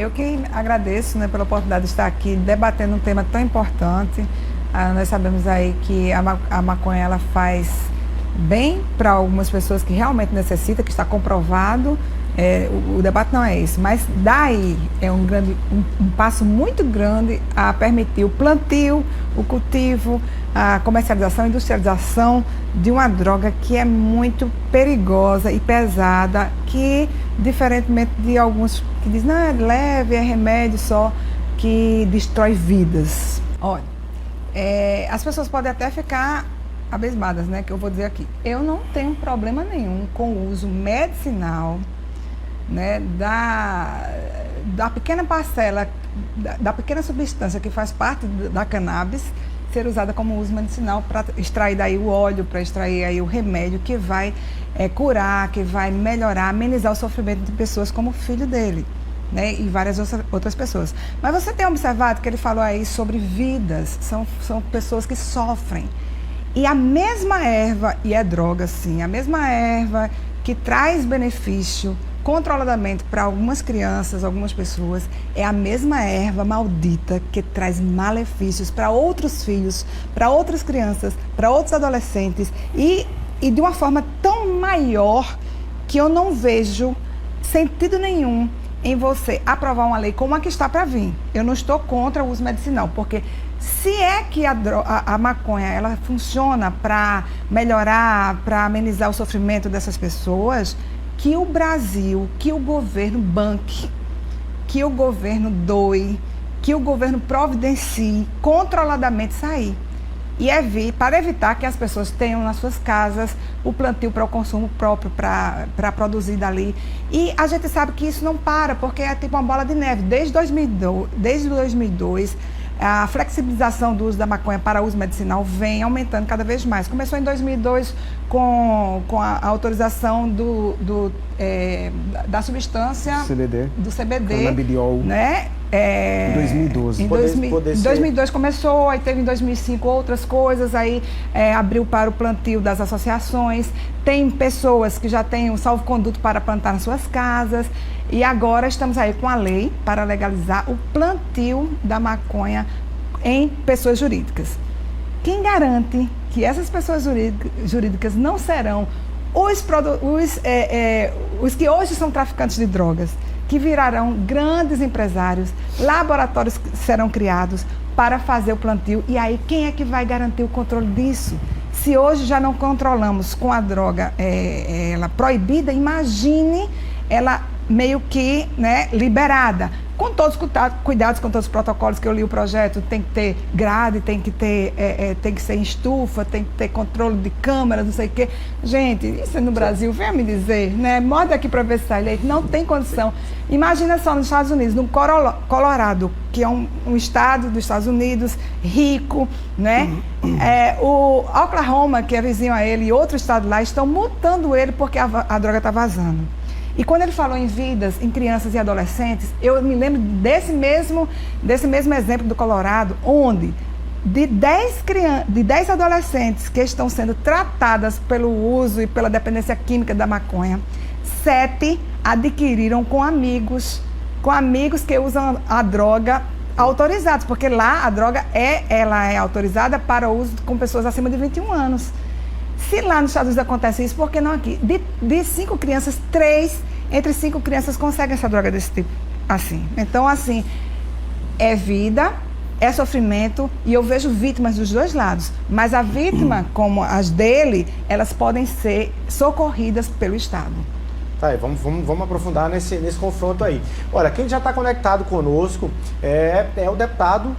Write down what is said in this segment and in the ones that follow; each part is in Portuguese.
Eu que agradeço, né, pela oportunidade de estar aqui debatendo um tema tão importante. Nós sabemos aí que a maconha ela faz bem para algumas pessoas que realmente necessitam, que está comprovado. O debate não é esse, mas daí é um passo muito grande a permitir o plantio, o cultivo, a comercialização, a industrialização de uma droga que é muito perigosa e pesada, que, diferentemente de alguns que dizem, não, é leve, é remédio só, que destrói vidas. Olha, as pessoas podem até ficar abismadas, né, que eu vou dizer aqui. Eu não tenho problema nenhum com o uso medicinal, né, da pequena parcela, da pequena substância que faz parte da cannabis, ser usada como uso medicinal para extrair daí o óleo, para extrair aí o remédio que vai curar, que vai melhorar, amenizar o sofrimento de pessoas como o filho dele, né, e várias outras pessoas. Mas você tem observado que ele falou aí sobre vidas, são pessoas que sofrem. E a mesma erva, e é droga sim, a mesma erva que traz benefício controladamente para algumas crianças, algumas pessoas, é a mesma erva maldita que traz malefícios para outros filhos, para outras crianças, para outros adolescentes e de uma forma tão maior que eu não vejo sentido nenhum em você aprovar uma lei como a que está para vir. Eu não estou contra o uso medicinal, porque se é que a maconha ela funciona para melhorar, para amenizar o sofrimento dessas pessoas, que o Brasil, que o governo banque, que o governo doe, que o governo providencie controladamente sair. E para evitar que as pessoas tenham nas suas casas o plantio para o consumo próprio, para produzir dali. E a gente sabe que isso não para, porque é tipo uma bola de neve. Desde 2002, a flexibilização do uso da maconha para uso medicinal vem aumentando cada vez mais. Começou em 2002 com a autorização da substância do CBD, canabidiol, né? Em 2012. Em 2002 começou, aí teve em 2005 outras coisas, aí abriu para o plantio das associações. Tem pessoas que já têm um salvo-conduto para plantar nas suas casas. E agora estamos aí com a lei para legalizar o plantio da maconha em pessoas jurídicas. Quem garante que essas pessoas jurídicas não serão os que hoje são traficantes de drogas, que virarão grandes empresários, laboratórios que serão criados para fazer o plantio? E aí quem é que vai garantir o controle disso? Se hoje já não controlamos com a droga ela proibida, imagine ela meio que, né, liberada, com todos os cuidados, com todos os protocolos que eu li o projeto. Tem que ter grade, tem que ser em estufa, tem que ter controle de câmeras, não sei o quê. Gente, isso no Brasil, venha me dizer, né, morde aqui para ver se sai eleito, não tem condição. Imagina só nos Estados Unidos, no Colorado, que é um estado dos Estados Unidos rico, né? O Oklahoma, que é vizinho a ele, e outro estado lá, estão multando ele porque a droga está vazando. E quando ele falou em vidas, em crianças e adolescentes, eu me lembro desse mesmo exemplo do Colorado, onde de 10 adolescentes que estão sendo tratadas pelo uso e pela dependência química da maconha, 7 adquiriram com amigos que usam a droga autorizados, porque lá a droga ela é autorizada para uso com pessoas acima de 21 anos. Se lá nos Estados Unidos acontece isso, por que não aqui? De 5 crianças, 3 entre 5 crianças conseguem essa droga desse tipo, assim. Então, assim, é vida, é sofrimento, e eu vejo vítimas dos dois lados. Mas a vítima, como as dele, elas podem ser socorridas pelo Estado. Tá aí, vamos aprofundar nesse confronto aí. Olha, quem já está conectado conosco é o deputado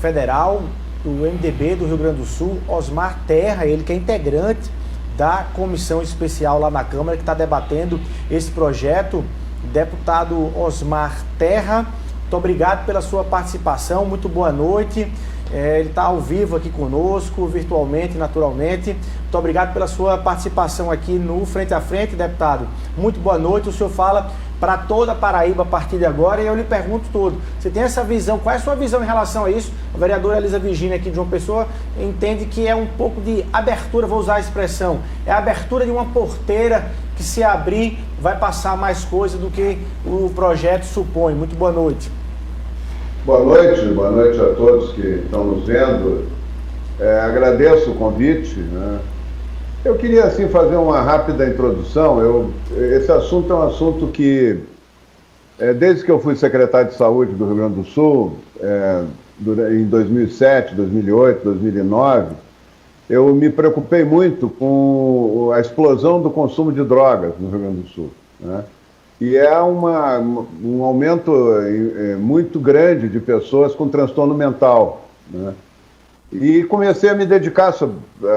federal do MDB do Rio Grande do Sul, Osmar Terra, ele que é integrante da comissão especial lá na Câmara, que está debatendo esse projeto. Deputado Osmar Terra, muito obrigado pela sua participação, muito boa noite. Ele está ao vivo aqui conosco, virtualmente, naturalmente. Muito obrigado pela sua participação aqui no Frente a Frente, deputado. Muito boa noite, o senhor fala para toda a Paraíba a partir de agora, e eu lhe pergunto tudo. Você tem essa visão, qual é a sua visão em relação a isso? A vereadora Elisa Virgínia aqui de João Pessoa entende que é um pouco de abertura, vou usar a expressão, é a abertura de uma porteira que se abrir vai passar mais coisa do que o projeto supõe. Muito boa noite. Boa noite a todos que estão nos vendo. Agradeço o convite, né? Eu queria assim fazer uma rápida introdução. Esse assunto é um assunto que, desde que eu fui secretário de Saúde do Rio Grande do Sul, em 2007, 2008, 2009, eu me preocupei muito com a explosão do consumo de drogas no Rio Grande do Sul, né? E um aumento muito grande de pessoas com transtorno mental, né? E comecei a me dedicar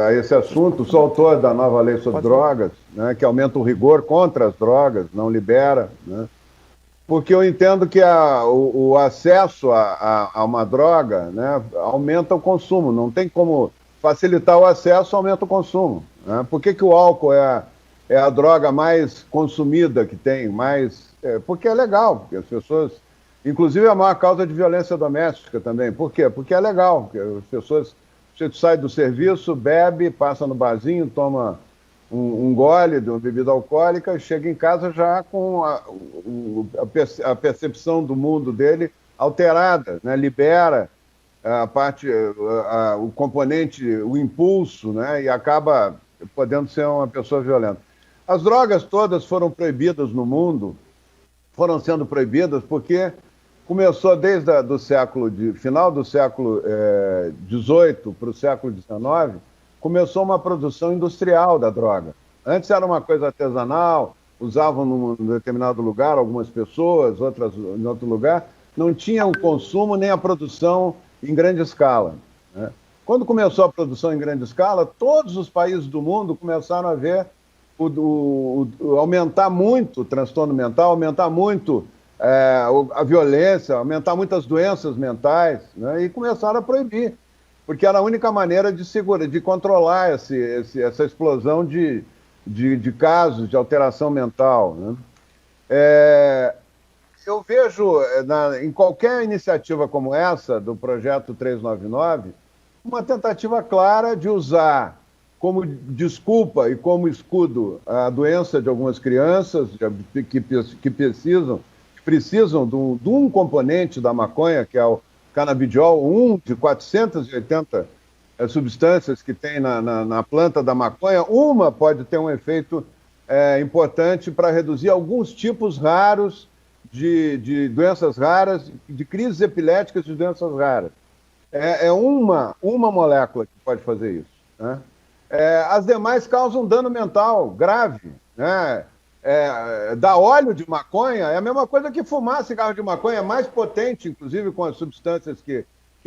a esse assunto. Sou autor da nova lei sobre drogas, né, que aumenta o rigor contra as drogas, não libera, né? Porque eu entendo que o acesso a uma droga, né, aumenta o consumo. Não tem como facilitar o acesso, aumenta o consumo, né? Por que o álcool é a droga mais consumida que tem? Porque é legal, porque as pessoas... Inclusive a maior causa de violência doméstica também. Por quê? Porque é legal. Porque as pessoas, você sai do serviço, bebe, passa no barzinho, toma um gole de uma bebida alcoólica, chega em casa já com a percepção do mundo dele alterada, né? Libera o componente, o impulso, né? E acaba podendo ser uma pessoa violenta. As drogas todas foram proibidas no mundo, foram sendo proibidas porque começou desde final do século XVIII para o século XIX, começou uma produção industrial da droga. Antes era uma coisa artesanal, usavam num determinado lugar algumas pessoas, outras em outro lugar, não tinha o consumo nem a produção em grande escala, né? Quando começou a produção em grande escala, todos os países do mundo começaram a ver aumentar muito o transtorno mental, aumentar muito a violência, aumentar muitas doenças mentais, né? E começaram a proibir, porque era a única maneira de controlar essa explosão de casos de alteração mental, né? Eu vejo em qualquer iniciativa como essa, do Projeto 399, uma tentativa clara de usar como desculpa e como escudo a doença de algumas crianças que precisam de um componente da maconha, que é o canabidiol, de 480 substâncias que tem na planta da maconha. Uma pode ter um efeito importante para reduzir alguns tipos raros de doenças raras, de crises epiléticas de doenças raras. Uma molécula que pode fazer isso, né? As demais causam dano mental grave, né? Dar óleo de maconha é a mesma coisa que fumar cigarro de maconha, é mais potente, inclusive com as substâncias que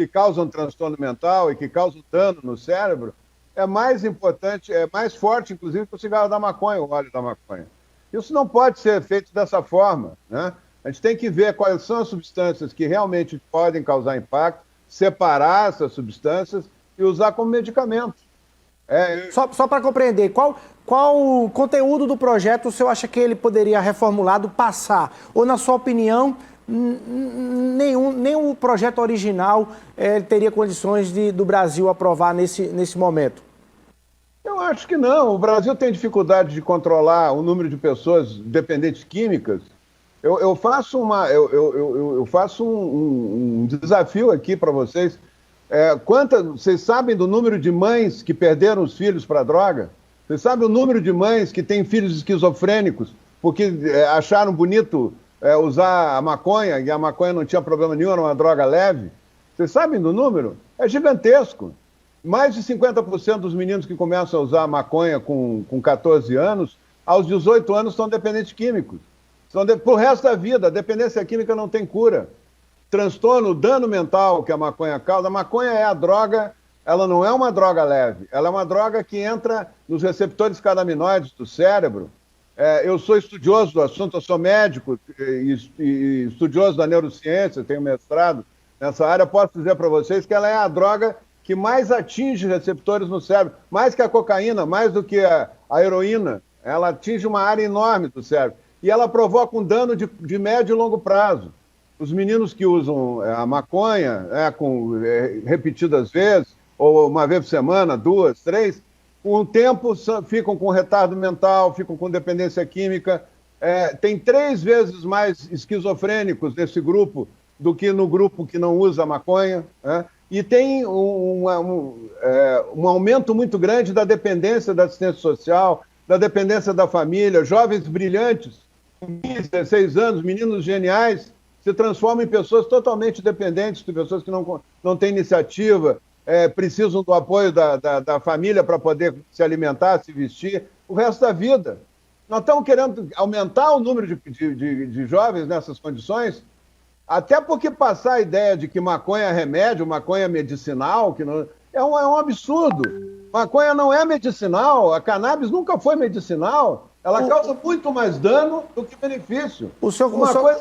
causam transtorno mental e que causam dano no cérebro, é mais importante, é mais forte, inclusive, que o cigarro da maconha, o óleo da maconha. Isso não pode ser feito dessa forma, né? A gente tem que ver quais são as substâncias que realmente podem causar impacto, separar essas substâncias e usar como medicamento. Só para compreender, qual o conteúdo do projeto o senhor acha que ele poderia, reformulado, passar? Ou, na sua opinião, nenhum projeto original teria condições do Brasil aprovar nesse momento? Eu acho que não. O Brasil tem dificuldade de controlar o número de pessoas dependentes químicas. Eu faço um desafio aqui para vocês. Vocês sabem do número de mães que perderam os filhos para a droga? Vocês sabem o número de mães que têm filhos esquizofrênicos porque acharam bonito usar a maconha, e a maconha não tinha problema nenhum, era uma droga leve? Vocês sabem do número? É gigantesco. Mais de 50% dos meninos que começam a usar a maconha com 14 anos, aos 18 anos estão dependentes químicos. Pro resto da vida, a dependência química não tem cura. Transtorno, dano mental que a maconha causa. A maconha é a droga, ela não é uma droga leve, ela é uma droga que entra nos receptores canabinoides do cérebro. Eu sou estudioso do assunto, eu sou médico e estudioso da neurociência, tenho mestrado nessa área. Posso dizer para vocês que ela é a droga que mais atinge receptores no cérebro, mais que a cocaína, mais do que a heroína. Ela atinge uma área enorme do cérebro. E ela provoca um dano de médio e longo prazo. Os meninos que usam a maconha repetidas vezes, ou uma vez por semana, 2, 3, com o tempo ficam com retardo mental, ficam com dependência química. Tem 3 vezes mais esquizofrênicos nesse grupo do que no grupo que não usa maconha, né? E tem um aumento muito grande da dependência da assistência social, da dependência da família. Jovens brilhantes, com 15, 16 anos, meninos geniais, se transformam em pessoas totalmente dependentes, de pessoas que não têm iniciativa, precisam do apoio da família para poder se alimentar, se vestir, o resto da vida. Nós estamos querendo aumentar o número de jovens nessas condições, até porque passar a ideia de que maconha é remédio, maconha é medicinal, que não, é um absurdo. Maconha não é medicinal, a cannabis nunca foi medicinal, ela causa muito mais dano do que benefício. Coisa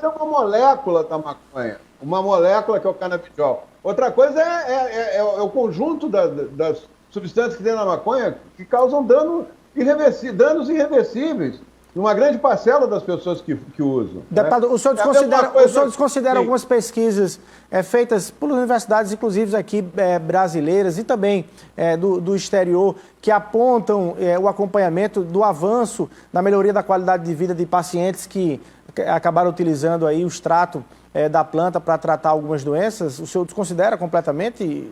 é uma molécula da maconha, uma molécula que é o canabidiol. Outra coisa é o conjunto das substâncias que tem na maconha que causam danos irreversíveis numa grande parcela das pessoas que usam. Deputado, o senhor desconsidera algumas pesquisas feitas por universidades, inclusive aqui brasileiras e também do exterior, que apontam o acompanhamento do avanço na melhoria da qualidade de vida de pacientes que acabaram utilizando aí o extrato da planta para tratar algumas doenças? O senhor desconsidera completamente?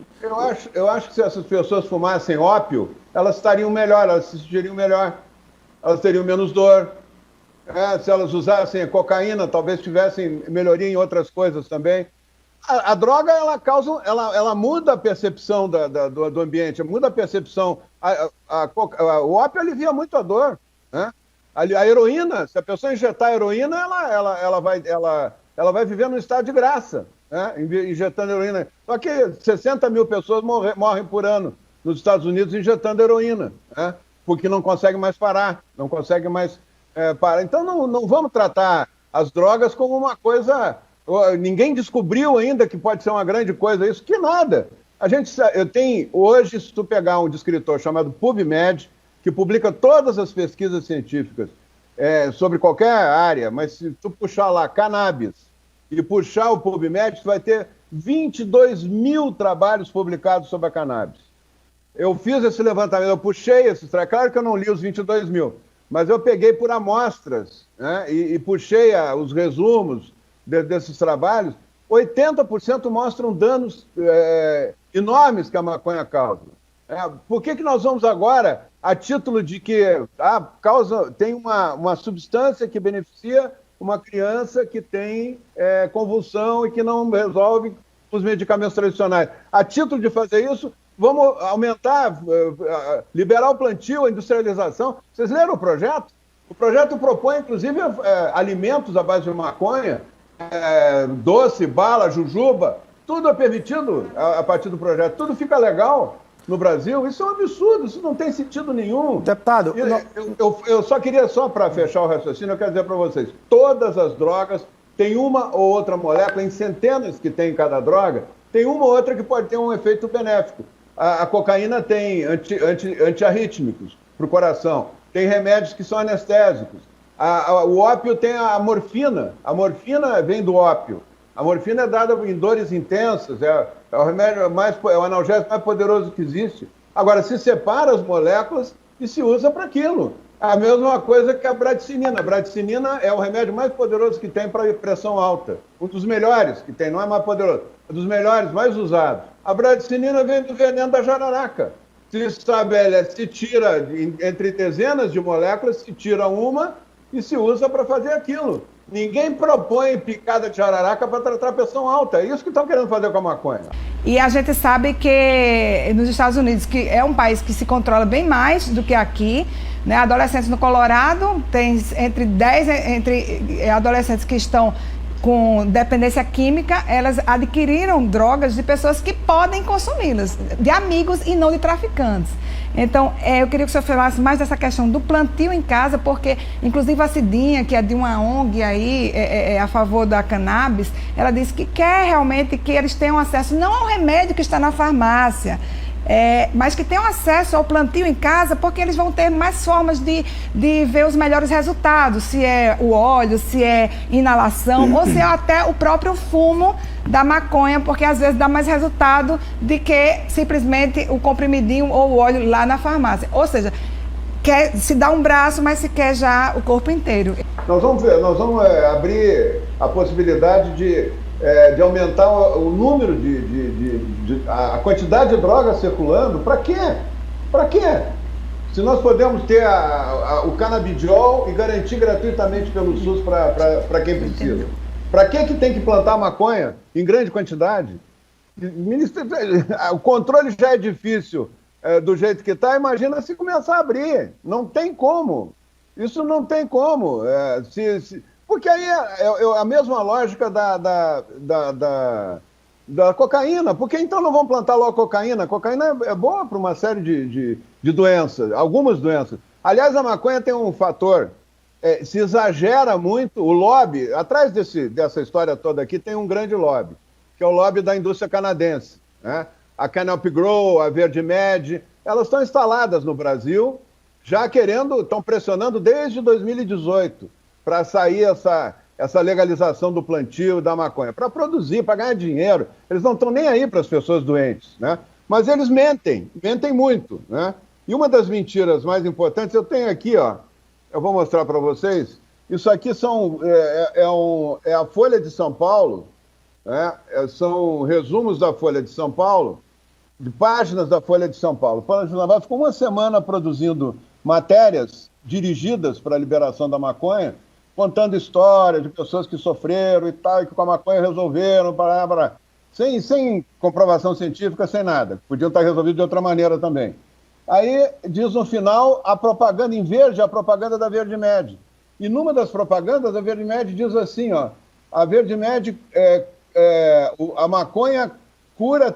Eu acho que se essas pessoas fumassem ópio, elas estariam melhor, elas se sentiriam melhor, elas teriam menos dor. Se elas usassem cocaína, talvez tivessem melhoria em outras coisas também. A droga, ela muda a percepção do ambiente, muda a percepção. O ópio alivia muito a dor, né? A heroína, se a pessoa injetar heroína, ela vai viver num estado de graça, né? Injetando heroína. Só que 60 mil pessoas morrem por ano nos Estados Unidos injetando heroína, né? Porque não conseguem mais parar, não conseguem mais parar. Então não vamos tratar as drogas como uma coisa... Ninguém descobriu ainda que pode ser uma grande coisa isso, que nada. Eu tenho hoje, se tu pegar um escritor chamado PubMed, que publica todas as pesquisas científicas sobre qualquer área, mas se tu puxar lá cannabis e puxar o PubMed, tu vai ter 22 mil trabalhos publicados sobre a cannabis. Eu fiz esse levantamento, eu puxei esses trabalhos, claro que eu não li os 22 mil, mas eu peguei por amostras, né, e puxei os resumos desses trabalhos. 80% mostram danos enormes que a maconha causa. Por que nós vamos agora, a título de que tem uma substância que beneficia uma criança que tem convulsão e que não resolve os medicamentos tradicionais, a título de fazer isso, vamos aumentar, liberar o plantio, a industrialização? Vocês leram o projeto? O projeto propõe, inclusive, alimentos à base de maconha, doce, bala, jujuba, tudo é permitido a partir do projeto, tudo fica legal no Brasil. Isso é um absurdo, isso não tem sentido nenhum. Deputado, eu só queria, para fechar o raciocínio, eu quero dizer para vocês, todas as drogas têm uma ou outra molécula, em centenas que tem em cada droga, tem uma ou outra que pode ter um efeito benéfico. A cocaína tem antiarrítmicos para o coração, tem remédios que são anestésicos. O ópio tem a morfina vem do ópio. A morfina é dada em dores intensas, é o analgésico mais poderoso que existe. Agora, se separa as moléculas e se usa para aquilo. A mesma coisa que a bradicinina. A bradicinina é o remédio mais poderoso que tem para pressão alta. Um dos melhores que tem, não é mais poderoso, é dos melhores, mais usados. A bradicinina vem do veneno da jararaca. Se tira, entre dezenas de moléculas, se tira uma e se usa para fazer aquilo. Ninguém propõe picada de jararaca para tratar pressão alta. É isso que estão querendo fazer com a maconha. E a gente sabe que nos Estados Unidos, que é um país que se controla bem mais do que aqui, né? Adolescentes no Colorado, tem entre adolescentes que estão com dependência química, elas adquiriram drogas de pessoas que podem consumi-las, de amigos e não de traficantes. Então, eu queria que o senhor falasse mais dessa questão do plantio em casa, porque, inclusive, a Cidinha, que é de uma ONG aí, a favor da cannabis, ela disse que quer realmente que eles tenham acesso não ao remédio que está na farmácia, mas que tenham acesso ao plantio em casa, porque eles vão ter mais formas de ver os melhores resultados, se é o óleo, se é inalação, ou se é até o próprio fumo da maconha, porque às vezes dá mais resultado do que simplesmente o comprimidinho ou o óleo lá na farmácia. Ou seja, quer se dá um braço, mas se quer já o corpo inteiro. Nós vamos abrir a possibilidade de aumentar o número a quantidade de drogas circulando. Para quê? Para quê? Se nós podemos ter o canabidiol e garantir gratuitamente pelo SUS para quem precisa. Para que tem que plantar maconha em grande quantidade? O controle já é difícil do jeito que está, imagina se começar a abrir. Não tem como. Isso não tem como. Porque aí é a mesma lógica da cocaína. Por que então não vão plantar logo cocaína? A cocaína é boa para uma série de doenças, algumas doenças. Aliás, a maconha tem um fator, se exagera muito, o lobby, atrás dessa história toda aqui tem um grande lobby, que é o lobby da indústria canadense, né? A Canopy Grow, a Verde Med, elas estão instaladas no Brasil, já estão pressionando desde 2018 para sair essa legalização do plantio da maconha, para produzir, para ganhar dinheiro. Eles não estão nem aí para as pessoas doentes, né? Mas eles mentem muito, né? E uma das mentiras mais importantes, eu tenho aqui, ó, eu vou mostrar para vocês, isso aqui é a Folha de São Paulo, né? São resumos da Folha de São Paulo, de páginas da Folha de São Paulo. O Plano de Naval ficou uma semana produzindo matérias dirigidas para a liberação da maconha, contando histórias de pessoas que sofreram e tal, e que com a maconha resolveram, sem comprovação científica, sem nada. Podiam estar resolvidos de outra maneira também. Aí diz no final a propaganda em verde, a propaganda da Verde Med. E numa das propagandas, a Verde Med diz assim, ó, a Verde Med, a maconha cura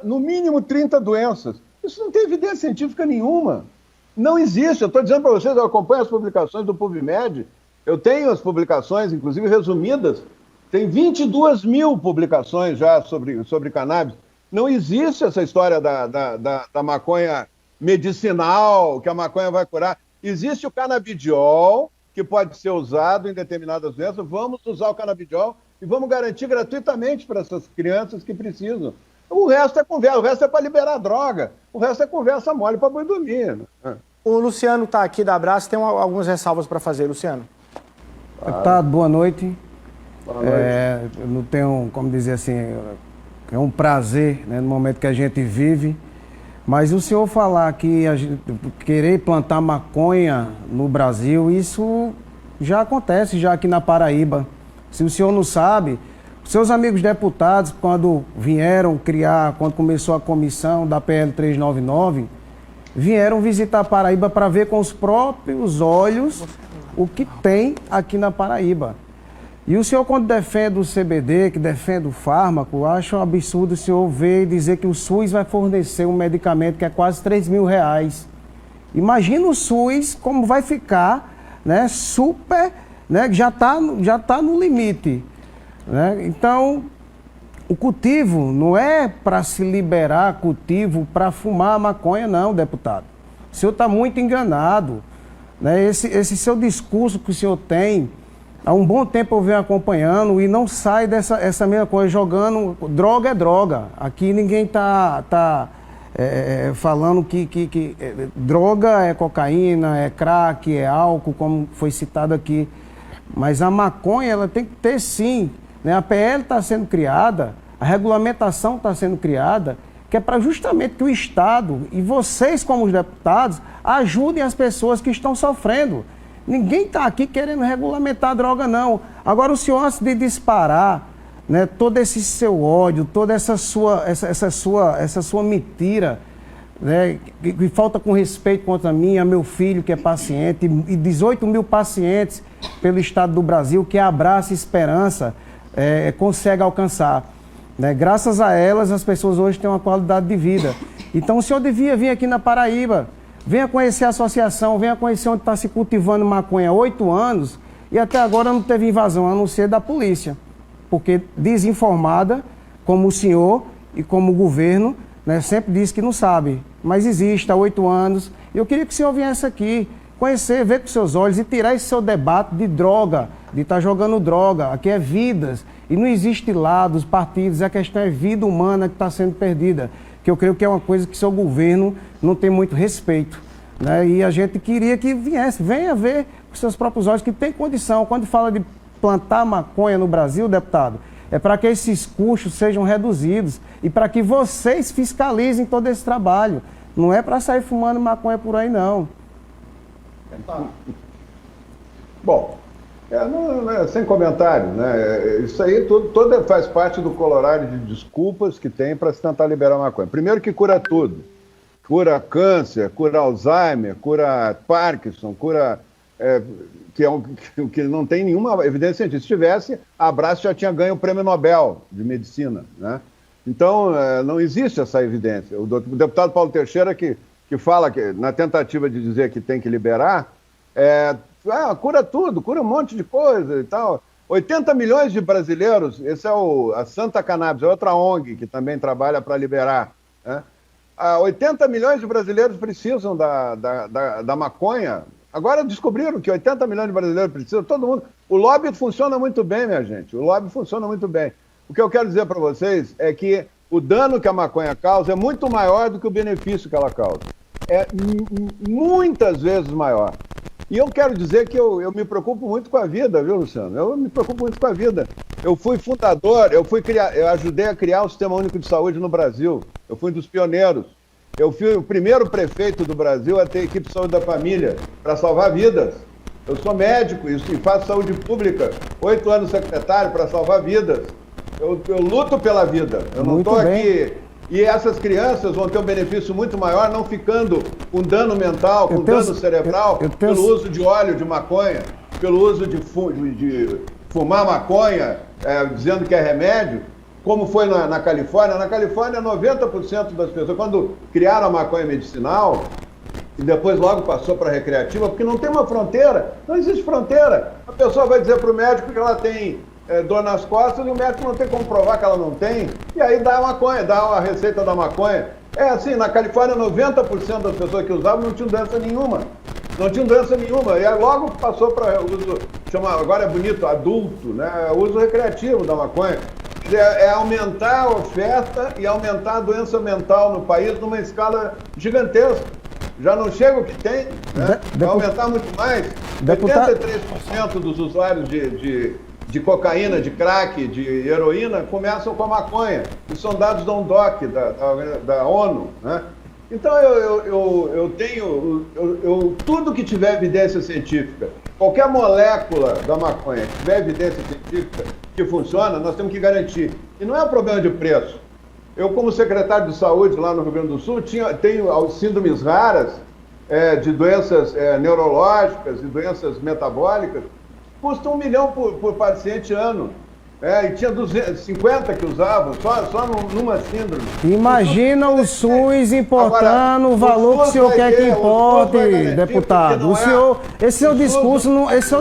no mínimo 30 doenças. Isso não tem evidência científica nenhuma. Não existe. Eu estou dizendo para vocês, eu acompanho as publicações do PubMed, eu tenho as publicações, inclusive resumidas, tem 22 mil publicações já sobre cannabis. Não existe essa história da maconha medicinal, que a maconha vai curar. Existe o canabidiol, que pode ser usado em determinadas doenças. Vamos usar o canabidiol e vamos garantir gratuitamente para essas crianças que precisam. O resto é conversa, o resto é para liberar droga, o resto é conversa mole para boi dormir. O Luciano está aqui da Abraço, tem algumas ressalvas para fazer, Luciano. Deputado, boa noite. Boa noite. Eu não tenho, como dizer assim, é um prazer, né, no momento que a gente vive, mas o senhor falar que querer plantar maconha no Brasil, isso já acontece já aqui na Paraíba. Se o senhor não sabe, seus amigos deputados, quando quando começou a comissão da PL 399, vieram visitar a Paraíba para ver com os próprios olhos o que tem aqui na Paraíba. E o senhor, quando defende o CBD, que defende o fármaco, eu acho um absurdo o senhor ver e dizer que o SUS vai fornecer um medicamento que é quase R$3.000. Imagina o SUS como vai ficar, né, super, né, já tá no limite, né? Então, o cultivo não é para se liberar cultivo para fumar maconha, não, deputado. O senhor está muito enganado, né? Esse seu discurso que o senhor tem, há um bom tempo eu venho acompanhando e não sai essa mesma coisa, jogando droga é droga. Aqui ninguém está falando que droga é cocaína, é crack, é álcool, como foi citado aqui. Mas a maconha, ela tem que ter sim, né? A PL está sendo criada, a regulamentação está sendo criada, que é para justamente que o Estado e vocês, como os deputados, ajudem as pessoas que estão sofrendo. Ninguém está aqui querendo regulamentar a droga, não. Agora, o senhor, antes de disparar, né, todo esse seu ódio, toda essa sua mentira, né, que falta com respeito contra mim, a meu filho que é paciente, e 18 mil pacientes pelo Estado do Brasil, que a Abraço Esperança consegue alcançar. Né? Graças a elas, as pessoas hoje têm uma qualidade de vida. Então, o senhor devia vir aqui na Paraíba, venha conhecer a associação, venha conhecer onde está se cultivando maconha há 8 anos e até agora não teve invasão, a não ser da polícia. Porque desinformada, como o senhor e como o governo, né, sempre diz que não sabe. Mas existe há 8 anos. E eu queria que o senhor viesse aqui, conhecer, ver com seus olhos e tirar esse seu debate de droga, de estar jogando droga. Aqui é vidas. E não existe lados, partidos, a questão é vida humana que está sendo perdida, que eu creio que é uma coisa que seu governo não tem muito respeito, né? E a gente queria que venha ver com seus próprios olhos que tem condição. Quando fala de plantar maconha no Brasil, deputado, é para que esses custos sejam reduzidos e para que vocês fiscalizem todo esse trabalho. Não é para sair fumando maconha por aí, não. Bom, sem comentários, né? Isso aí tudo faz parte do colorário de desculpas que tem para se tentar liberar maconha. Primeiro que cura tudo. Cura câncer, cura Alzheimer, cura Parkinson, cura... que não tem nenhuma evidência científica. Se tivesse, a Brás já tinha ganho o Prêmio Nobel de Medicina, né? Então, não existe essa evidência. O deputado Paulo Teixeira que fala que, na tentativa de dizer que tem que liberar, cura tudo, cura um monte de coisa e tal. 80 milhões de brasileiros, esse é a Santa Cannabis, é outra ONG que também trabalha para liberar, né? 80 milhões de brasileiros precisam da maconha. Agora descobriram que 80 milhões de brasileiros precisam, todo mundo. O lobby funciona muito bem, minha gente, o lobby funciona muito bem. O que eu quero dizer para vocês é que o dano que a maconha causa é muito maior do que o benefício que ela causa. É muitas vezes maior. E eu quero dizer que eu me preocupo muito com a vida, viu, Luciano? Eu me preocupo muito com a vida. Eu fui fundador, eu ajudei a criar o Sistema Único de Saúde no Brasil. Eu fui um dos pioneiros. Eu fui o primeiro prefeito do Brasil a ter equipe de saúde da família para salvar vidas. Eu sou médico e faço saúde pública, 8 anos secretário para salvar vidas. Eu luto pela vida. Eu não estou aqui... E essas crianças vão ter um benefício muito maior, não ficando com dano mental, com dano cerebral, pelo uso de óleo de maconha, pelo uso de fumar maconha, dizendo que é remédio, como foi na Califórnia. Na Califórnia, 90% das pessoas, quando criaram a maconha medicinal, e depois logo passou para a recreativa, porque não tem uma fronteira, não existe fronteira. A pessoa vai dizer para o médico que ela tem... dor nas costas e o médico não tem como provar que ela não tem, e aí dá a maconha, dá a receita da maconha. É assim, na Califórnia 90% das pessoas que usavam não tinham doença nenhuma, e aí logo passou para uso, agora é bonito, adulto, né? Uso recreativo da maconha. É aumentar a oferta e aumentar a doença mental no país numa escala gigantesca. Já não chega o que tem, né? Vai aumentar muito mais. 83% dos usuários de cocaína, de crack, de heroína, começam com a maconha. Isso são dados da UNODC, da ONU, né? Então, tudo que tiver evidência científica, qualquer molécula da maconha que tiver evidência científica que funciona, nós temos que garantir. E não é um problema de preço. Eu, como secretário de saúde lá no Rio Grande do Sul, tenho síndromes raras de doenças neurológicas e doenças metabólicas, custa R$1 milhão por paciente ano. E tinha 250 que usavam, só numa síndrome. Imagina o SUS importando o valor que o senhor quer que importe, deputado. O senhor, esse seu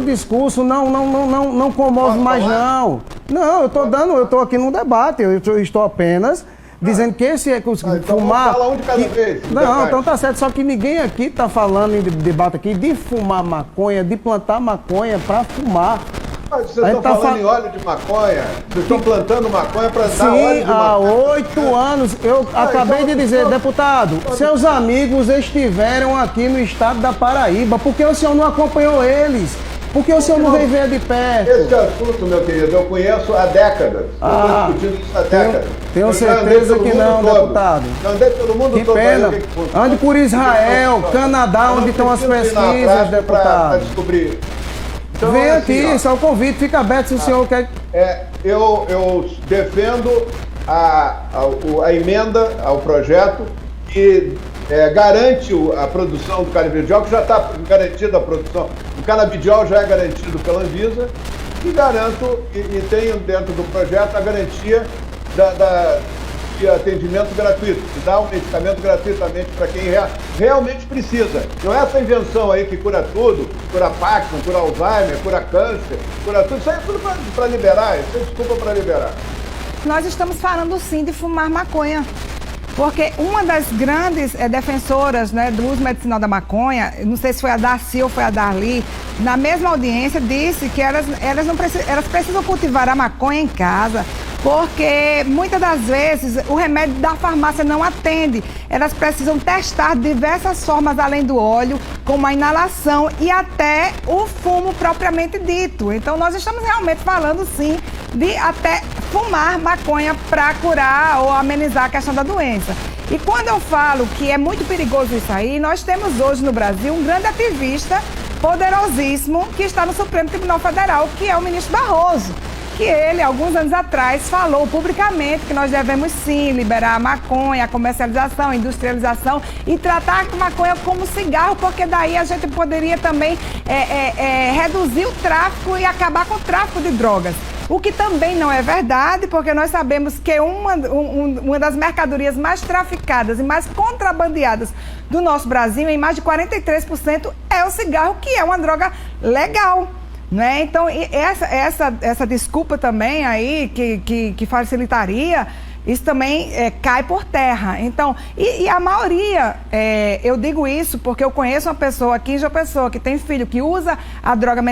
discurso não comove mais, não. Não, eu estou aqui num debate, eu estou apenas dizendo que esse é fumar... Fala um de cada vez. Não, então tá certo, só que ninguém aqui está falando em debate aqui de fumar maconha, de plantar maconha para fumar. Mas vocês estão falando em óleo de maconha, vocês estão plantando maconha para dar óleo de maconha. Há 8 anos, eu acabei de dizer, deputado, seus amigos estiveram aqui no estado da Paraíba, por que o senhor não acompanhou eles? Por que o senhor não veio ver de perto? Esse assunto, meu querido, eu conheço há décadas. Estou discutindo isso há décadas. Tenho certeza que não, deputado. Andei pelo mundo todo. Que pena. Ande por Israel, Canadá, onde estão as pesquisas, deputado. Para descobrir. Então, vem aqui, isso é o convite, fica aberto se o senhor quer. Eu defendo a emenda ao projeto que garante a produção do canabidiol, que já está garantida a produção. O canabidiol já é garantido pela Anvisa e garanto e tenho dentro do projeto a garantia de atendimento gratuito, que dá um medicamento gratuitamente para quem realmente precisa. Não é essa invenção aí que cura tudo, cura Parkinson, cura Alzheimer, cura câncer, cura tudo. Isso aí é tudo para liberar, isso é desculpa para liberar. Nós estamos falando sim de fumar maconha. porque uma das grandes defensoras, né, do uso medicinal da maconha, não sei se foi a Darcy ou foi a Darli, na mesma audiência disse que elas precisam cultivar a maconha em casa, porque muitas das vezes o remédio da farmácia não atende. Elas precisam testar diversas formas além do óleo, como a inalação e até o fumo propriamente dito. Então nós estamos realmente falando sim de até fumar maconha para curar ou amenizar a questão da doença. E quando eu falo que é muito perigoso isso aí, nós temos hoje no Brasil um grande ativista poderosíssimo que está no Supremo Tribunal Federal, que é o ministro Barroso. Que ele, alguns anos atrás, falou publicamente que nós devemos sim liberar a maconha, a comercialização, a industrialização e tratar a maconha como cigarro, porque daí a gente poderia também reduzir o tráfico e acabar com o tráfico de drogas. O que também não é verdade, porque nós sabemos que uma das mercadorias mais traficadas e mais contrabandeadas do nosso Brasil, em mais de 43%, é o cigarro, que é uma droga legal. Né? Então, essa desculpa também aí, que facilitaria, isso também cai por terra. Então, e a maioria, eu digo isso porque eu conheço uma pessoa aqui em João Pessoa que tem filho que usa a droga,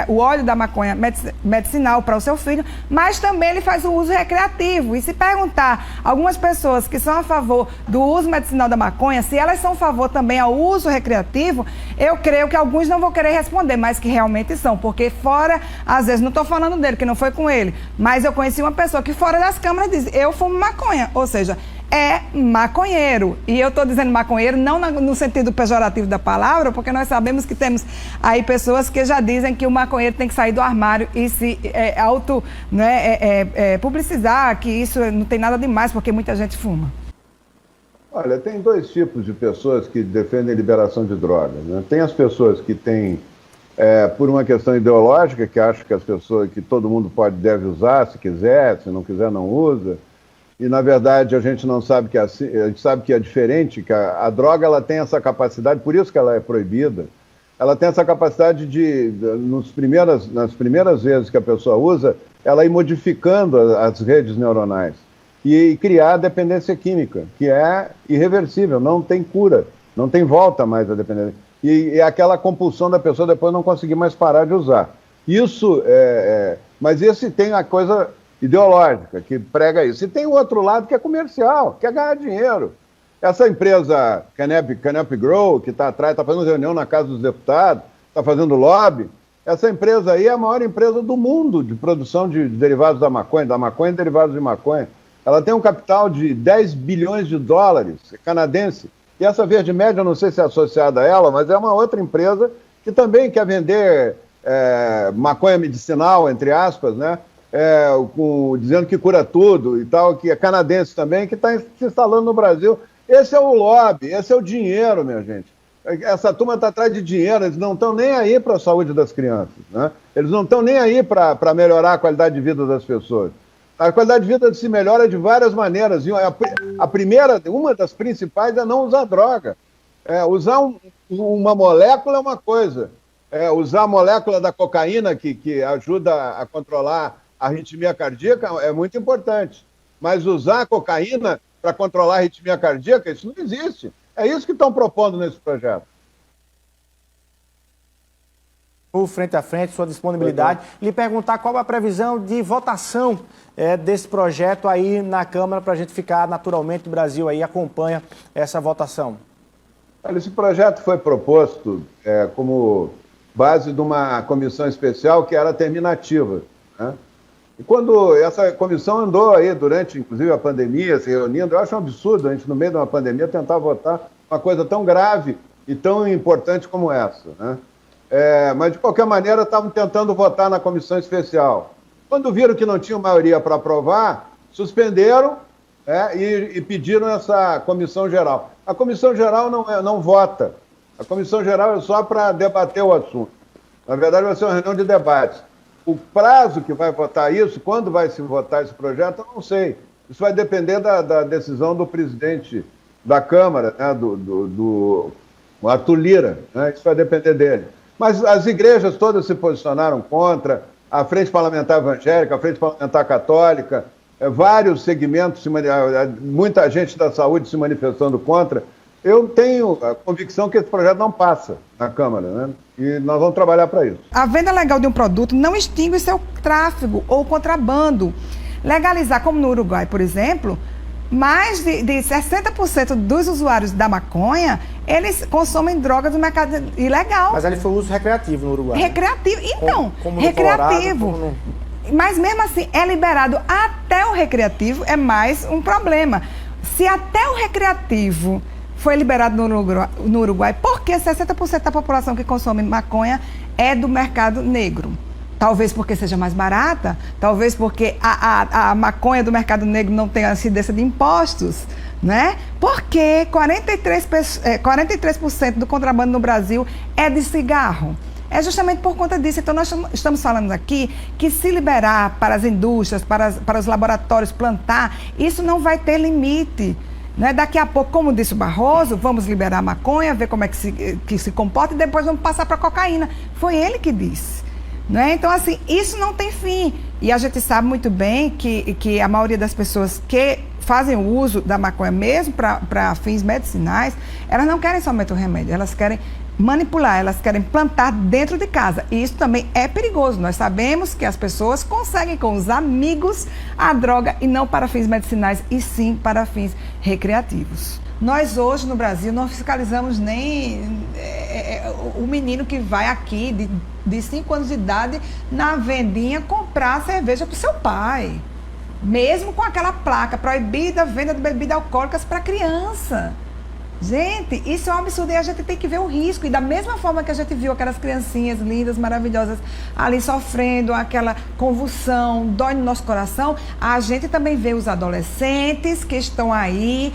o óleo da maconha medicinal para o seu filho, mas também ele faz o uso recreativo. E se perguntar algumas pessoas que são a favor do uso medicinal da maconha, se elas são a favor também ao uso recreativo, eu creio que alguns não vão querer responder, mas que realmente são, porque fora, às vezes, não estou falando dele, que não foi com ele, mas eu conheci uma pessoa que fora das câmeras diz, eu fumo maconha, ou seja, é maconheiro. E eu estou dizendo maconheiro não no sentido pejorativo da palavra, porque nós sabemos que temos aí pessoas que já dizem que o maconheiro tem que sair do armário e se publicizar, que isso não tem nada demais, porque muita gente fuma. Olha, tem dois tipos de pessoas que defendem liberação de drogas, né? Tem as pessoas que têm, por uma questão ideológica, que acham que todo mundo deve usar, se quiser, se não quiser não usa. E, na verdade, a gente não sabe que é assim, a gente sabe que é diferente, que a droga ela tem essa capacidade, por isso que ela é proibida, ela tem essa capacidade nas primeiras vezes que a pessoa usa, ela ir modificando as redes neuronais e criar dependência química, que é irreversível, não tem cura, não tem volta mais a dependência. E aquela compulsão da pessoa depois não conseguir mais parar de usar. Isso, mas esse tem a coisa ideológica que prega isso. E tem o outro lado que é comercial, que é ganhar dinheiro. Essa empresa Canopy Grow, que está atrás, está fazendo reunião na Casa dos Deputados, está fazendo lobby, essa empresa aí é a maior empresa do mundo de produção de derivados da maconha e derivados de maconha. Ela tem um capital de 10 bilhões de dólares, canadense. E essa Verde Média, eu não sei se é associada a ela, mas é uma outra empresa que também quer vender maconha medicinal, entre aspas, né? Dizendo que cura tudo e tal, que é canadense também, que está se instalando no Brasil. Esse é o lobby, esse é o dinheiro, minha gente. Essa turma está atrás de dinheiro, eles não estão nem aí para a saúde das crianças, né? Eles não estão nem aí para melhorar a qualidade de vida das pessoas. A qualidade de vida se melhora de várias maneiras. E uma das principais é não usar droga. Usar uma molécula é uma coisa. Usar a molécula da cocaína, que ajuda a controlar a arritmia cardíaca, é muito importante. Mas usar a cocaína para controlar a arritmia cardíaca, isso não existe. É isso que estão propondo nesse projeto. Frente a frente, sua disponibilidade, lhe perguntar qual a previsão de votação desse projeto aí na Câmara, para a gente ficar naturalmente, o Brasil aí acompanha essa votação. Olha, esse projeto foi proposto como base de uma comissão especial que era terminativa, né? E quando essa comissão andou aí durante, inclusive, a pandemia, se reunindo, eu acho um absurdo a gente, no meio de uma pandemia, tentar votar uma coisa tão grave e tão importante como essa, né? Mas, de qualquer maneira, estavam tentando votar na comissão especial. Quando viram que não tinha maioria para aprovar, suspenderam e pediram essa comissão geral. A comissão geral não vota. A comissão geral é só para debater o assunto. Na verdade, vai ser uma reunião de debates. O prazo que vai votar isso, quando vai se votar esse projeto, eu não sei. Isso vai depender da decisão do presidente da Câmara, né, do Arthur Lira, né? Isso vai depender dele. Mas as igrejas todas se posicionaram contra, a Frente Parlamentar Evangélica, a Frente Parlamentar Católica, vários segmentos, muita gente da saúde se manifestando contra. Eu tenho a convicção que esse projeto não passa na Câmara, né? E nós vamos trabalhar para isso. A venda legal de um produto não extingue seu tráfego ou contrabando. Legalizar, como no Uruguai, por exemplo, mais de 60% dos usuários da maconha, eles consomem drogas no mercado ilegal. Mas ali foi uso recreativo no Uruguai. Recreativo, então, como recreativo. Colorado, Mas mesmo assim, é liberado até o recreativo, é mais um problema. Se até o recreativo foi liberado no Uruguai, por que 60% da população que consome maconha é do mercado negro? Talvez porque seja mais barata, talvez porque a maconha do mercado negro não tenha incidência de impostos, né? Porque 43% do contrabando no Brasil é de cigarro. É justamente por conta disso. Então, nós estamos falando aqui que se liberar para as indústrias, para os laboratórios plantar, isso não vai ter limite. Né? Daqui a pouco, como disse o Barroso, vamos liberar a maconha, ver como é que se comporta e depois vamos passar para a cocaína. Foi ele que disse. Né? Então, assim, isso não tem fim. E a gente sabe muito bem que a maioria das pessoas que fazem o uso da maconha, mesmo para fins medicinais, elas não querem somente o remédio, elas querem manipular, elas querem plantar dentro de casa. E isso também é perigoso. Nós sabemos que as pessoas conseguem com os amigos a droga e não para fins medicinais, e sim para fins recreativos. Nós hoje no Brasil não fiscalizamos nem o menino que vai aqui de 5 anos de idade na vendinha comprar cerveja para o seu pai. Mesmo com aquela placa proibida a venda de bebidas alcoólicas para criança. Gente, isso é um absurdo e a gente tem que ver o risco. E da mesma forma que a gente viu aquelas criancinhas lindas, maravilhosas, ali sofrendo aquela convulsão, dói no nosso coração, a gente também vê os adolescentes que estão aí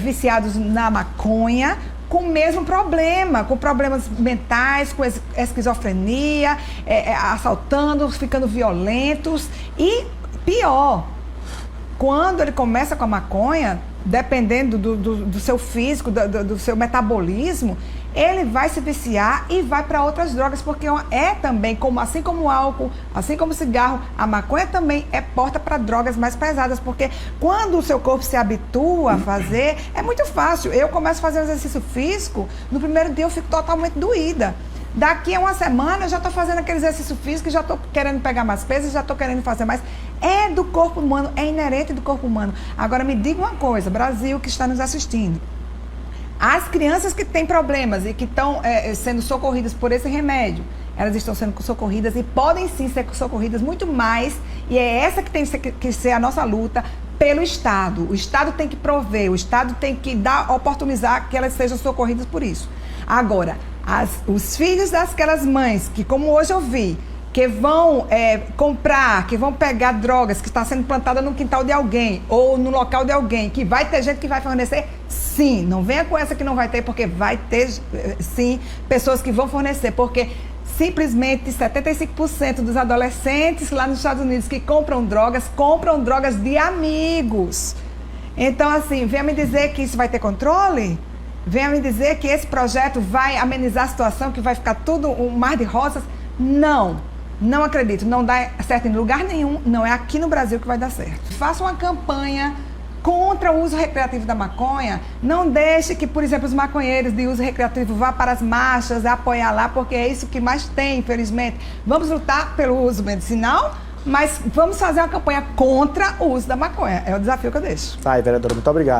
viciados na maconha, com o mesmo problema, com problemas mentais, com esquizofrenia, assaltando, ficando violentos. E pior, quando ele começa com a maconha, dependendo do seu físico, do seu metabolismo, ele vai se viciar e vai para outras drogas, porque também, assim como o álcool, assim como o cigarro, a maconha também é porta para drogas mais pesadas, porque quando o seu corpo se habitua a fazer, é muito fácil. Eu começo a fazer um exercício físico, no primeiro dia eu fico totalmente doída. Daqui a uma semana eu já estou fazendo aquele exercício físico e já estou querendo pegar mais peso, já estou querendo fazer mais. É do corpo humano, é inerente do corpo humano. Agora me diga uma coisa, Brasil que está nos assistindo. As crianças que têm problemas e que estão sendo socorridas por esse remédio, elas estão sendo socorridas e podem sim ser socorridas muito mais, e é essa que tem que ser a nossa luta pelo Estado. O Estado tem que prover, o Estado tem que oportunizar que elas sejam socorridas por isso. Agora, os filhos daquelas mães que, como hoje eu vi, que vão comprar, que vão pegar drogas que está sendo plantada no quintal de alguém ou no local de alguém, que vai ter gente que vai fornecer, sim, não venha com essa que não vai ter, porque vai ter, sim, pessoas que vão fornecer, porque simplesmente 75% dos adolescentes lá nos Estados Unidos que compram drogas de amigos. Então, assim, venha me dizer que isso vai ter controle? Venha me dizer que esse projeto vai amenizar a situação, que vai ficar tudo um mar de rosas? Não acredito, não dá certo em lugar nenhum, não é aqui no Brasil que vai dar certo. Faça uma campanha contra o uso recreativo da maconha, não deixe que, por exemplo, os maconheiros de uso recreativo vá para as marchas, apoiar lá, porque é isso que mais tem, infelizmente. Vamos lutar pelo uso medicinal, mas vamos fazer uma campanha contra o uso da maconha, é o desafio que eu deixo. Tá aí, vereadora, muito obrigado.